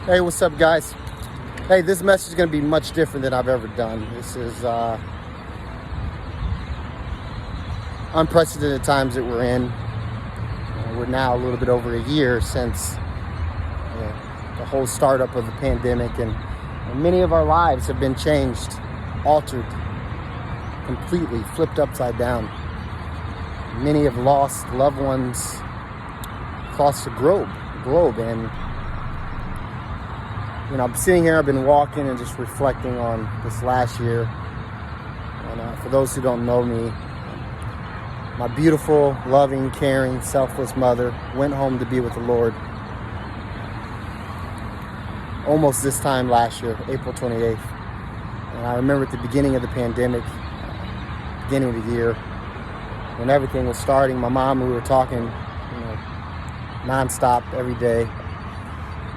Hey, what's up, guys? Hey, this message is going to be much different than I've ever done. This is unprecedented times that we're in. We're now a little bit over a year since the whole startup of the pandemic, and many of our lives have been changed, altered, completely flipped upside down. Many have lost loved ones across the globe, and I'm sitting here, I've been walking and just reflecting on this last year. And for those who don't know me, my beautiful, loving, caring, selfless mother went home to be with the Lord almost this time last year, April 28th. And I remember at the beginning of the pandemic, beginning of the year, when everything was starting, my mom, we were talking, nonstop every day.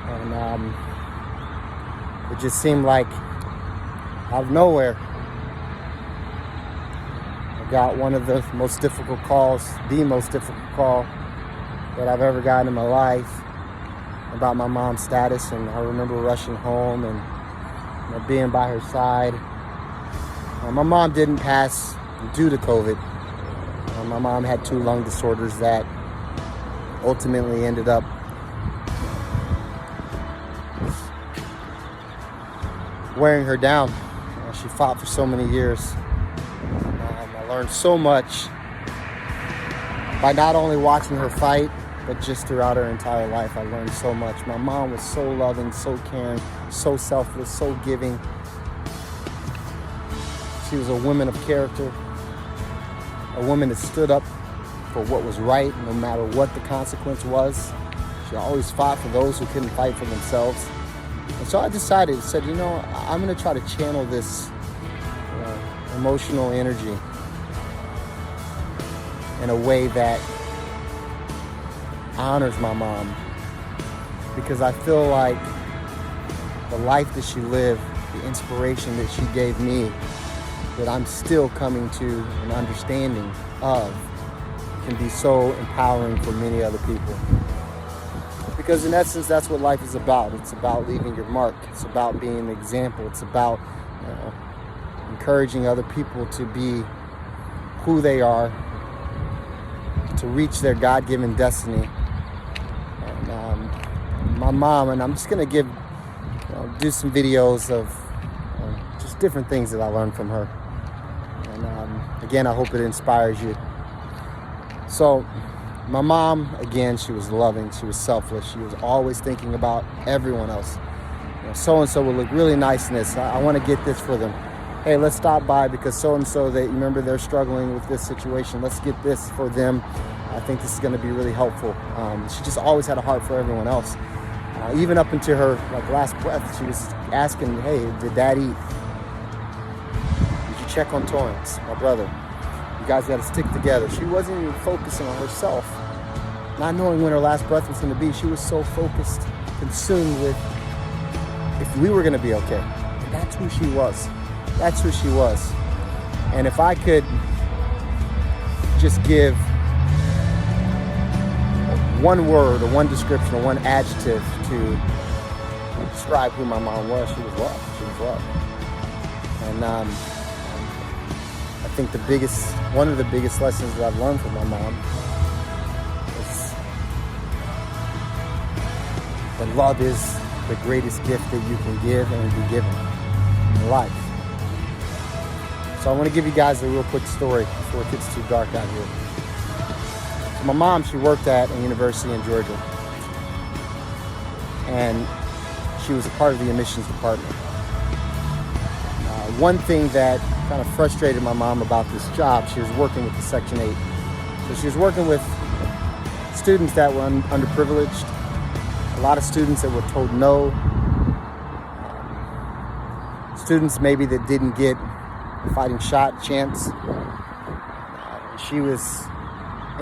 And it just seemed like out of nowhere, I got one of the most difficult calls, the most difficult call that I've ever gotten in my life about my mom's status. And I remember rushing home and being by her side. My mom didn't pass due to COVID. My mom had 2 lung disorders that ultimately ended up wearing her down. She fought for so many years. I learned so much by not only watching her fight, but just throughout her entire life. I learned so much. My mom was so loving, so caring, so selfless, so giving. She was a woman of character, a woman that stood up for what was right, no matter what the consequence was. She always fought for those who couldn't fight for themselves. And so I said, I'm going to try to channel this emotional energy in a way that honors my mom, because I feel like the life that she lived, the inspiration that she gave me, that I'm still coming to an understanding of, can be so empowering for many other people. Because in essence, that's what life is about. It's about leaving your mark. It's about being an example. It's about encouraging other people to be who they are, to reach their God-given destiny. And my mom, and I'm just going to do some videos of just different things that I learned from her. And again, I hope it inspires you. So, my mom, again, she was loving, she was selfless, she was always thinking about everyone else. So-and-so will look really nice in this. I want to get this for them. Hey, let's stop by because so-and-so, remember they're struggling with this situation. Let's get this for them. I think this is going to be really helpful. She just always had a heart for everyone else. Even up into her last breath, she was asking, hey, did Dad eat? Did you check on Torrance, my brother? You guys got to stick together. She wasn't even focusing on herself, not knowing when her last breath was going to be. She was so focused, consumed with if we were going to be okay. And that's who she was. That's who she was. And if I could just give one word or one description or one adjective to describe who my mom was, she was love. She was love. And I think one of the biggest lessons that I've learned from my mom is that love is the greatest gift that you can give and be given in life. So I want to give you guys a real quick story before it gets too dark out here. So my mom, she worked at a university in Georgia, and she was a part of the admissions department. One thing that kind of frustrated my mom about this job, she was working with the Section 8. So she was working with students that were underprivileged, a lot of students that were told no, students maybe that didn't get a fighting shot chance. She was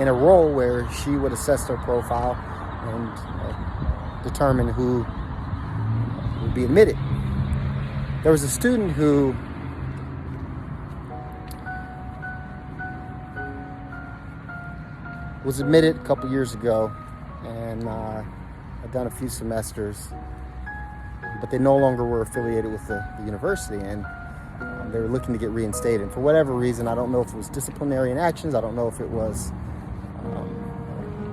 in a role where she would assess their profile and determine who would be admitted. There was a student who was admitted a couple years ago, and I'd done a few semesters, but they no longer were affiliated with the university, and they were looking to get reinstated. And for whatever reason, I don't know if it was disciplinary actions, I don't know if it was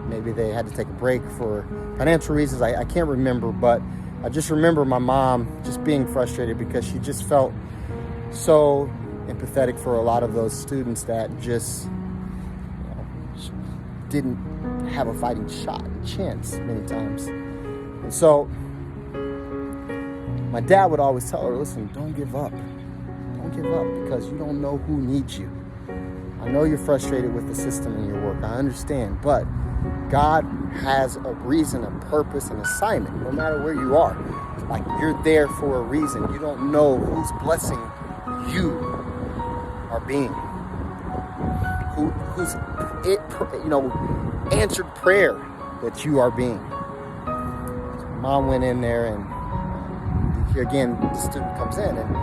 maybe they had to take a break for financial reasons, I can't remember, but I just remember my mom just being frustrated because she just felt so empathetic for a lot of those students that just didn't have a fighting chance many times. And so my dad would always tell her, listen, don't give up. Don't give up, because you don't know who needs you. I know you're frustrated with the system in your work. I understand, but God has a reason, a purpose, an assignment, no matter where you are. Like, you're there for a reason. You don't know whose blessing you are being. Whose answered prayer that you are being. Mom went in there, and here again, the student comes in, and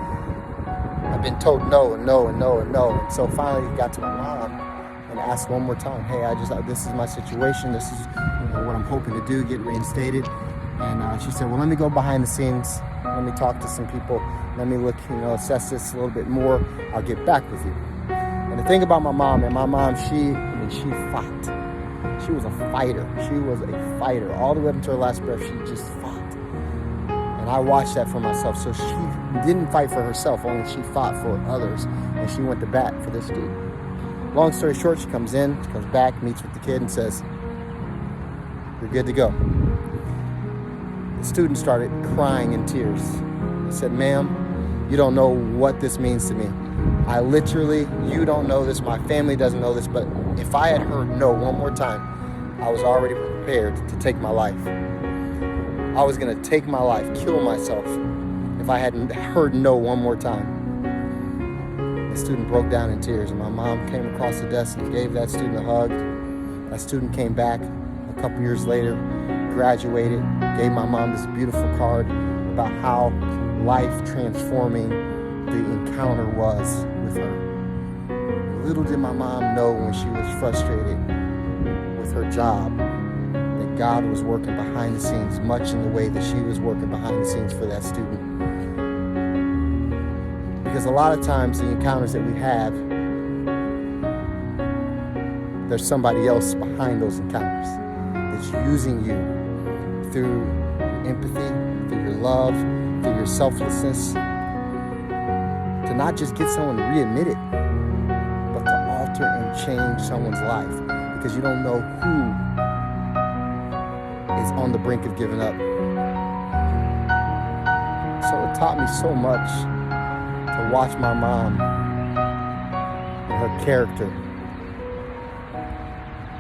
I've been told no and no and no and no. And so finally he got to my mom and asked one more time, hey, this is my situation. This is what I'm hoping to do, get reinstated. And she said, well, let me go behind the scenes. Let me talk to some people. Let me look, assess this a little bit more. I'll get back with you. And the thing about my mom, she fought. She was a fighter. She was a fighter. All the way up until her last breath, she just fought. And I watched that for myself. So she didn't fight for herself, only she fought for others. And she went to bat for this dude. Long story short, she comes back, meets with the kid, and says, you're good to go. The student started crying in tears. He said, ma'am, you don't know what this means to me. You don't know this, my family doesn't know this, but if I had heard no one more time, I was already prepared to take my life. I was going to take my life, kill myself, if I hadn't heard no one more time. The student broke down in tears, and my mom came across the desk and gave that student a hug. That student came back a couple years later, graduated, gave my mom this beautiful card about how life-transforming the encounter was with her. Little did my mom know when she was frustrated with her job that God was working behind the scenes, much in the way that she was working behind the scenes for that student. Because a lot of times the encounters that we have, there's somebody else behind those encounters that's using you through empathy, through your love, through your selflessness, to not just get someone readmitted, but to alter and change someone's life, because you don't know who is on the brink of giving up. So it taught me so much to watch my mom and her character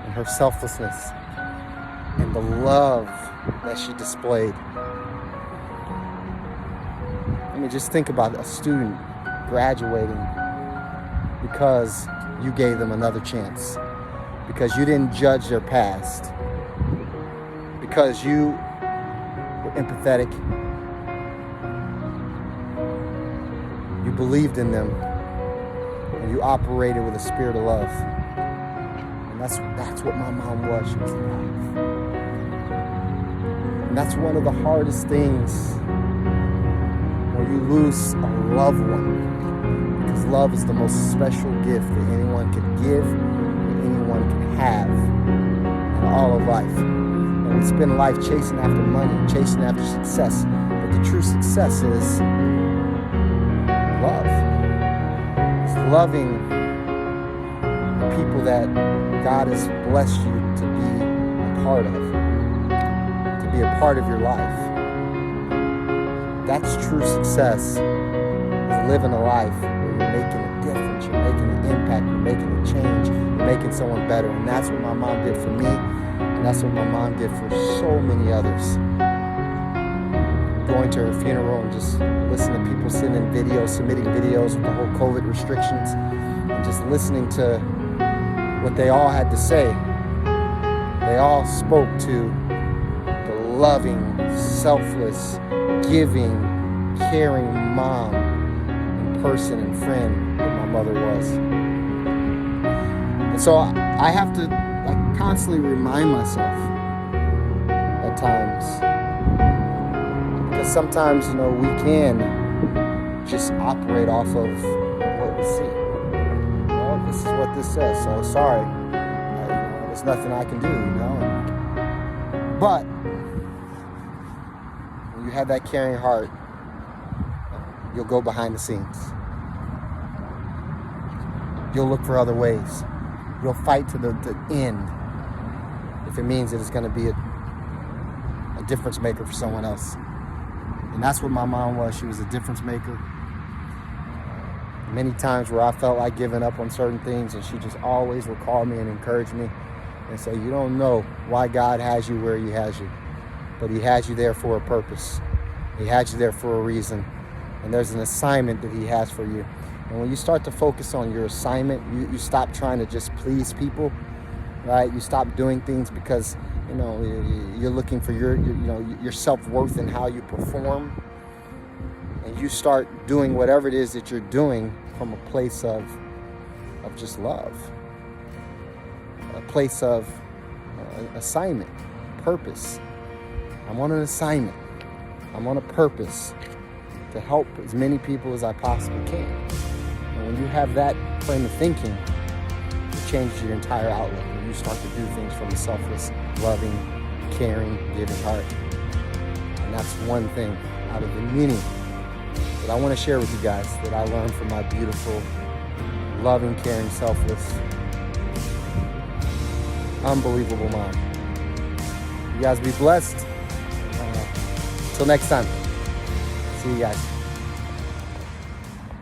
and her selflessness and the love that she displayed. I mean, just think about a student graduating because you gave them another chance, because you didn't judge their past, because you were empathetic, you believed in them, and you operated with a spirit of love. And that's what my mom was. She was love. And that's one of the hardest things when you lose a loved one, because love is the most special gift that anyone can give and anyone can have in all of life. And we spend life chasing after money, chasing after success, but the true success is love. It's loving the people that God has blessed you to be a part of, to be a part of your life. That's true success, is living a life where you're making a difference, you're making an impact, you're making a change, you're making someone better. And that's what my mom did for me, and that's what my mom did for so many others. Going to her funeral and just listening to people submitting videos with the whole COVID restrictions, and just listening to what they all had to say. They all spoke to the loving, selfless, giving, caring mom and person and friend that my mother was. And so I have to constantly remind myself at times, because sometimes, we can just operate off of what we see. This is what this says, so sorry. There's nothing I can do, But when you have that caring heart, you'll go behind the scenes. You'll look for other ways. You'll fight to the end if it means that it's going to be a difference maker for someone else. And that's what my mom was. She was a difference maker. Many times where I felt like giving up on certain things, and she just always would call me and encourage me and say, you don't know why God has you where he has you, but he has you there for a purpose. He has you there for a reason, and there's an assignment that he has for you. And when you start to focus on your assignment, you stop trying to just please people, right? You stop doing things because you're looking for your self-worth and how you perform. And you start doing whatever it is that you're doing from a place of just love, a place of assignment, purpose. I'm on an assignment. I'm on a purpose to help as many people as I possibly can. And when you have that frame of thinking, it changes your entire outlook. And you start to do things from a selfless, loving, caring, giving heart. And that's one thing out of the many that I want to share with you guys that I learned from my beautiful, loving, caring, selfless, unbelievable mom. You guys be blessed. Until next time. See you guys.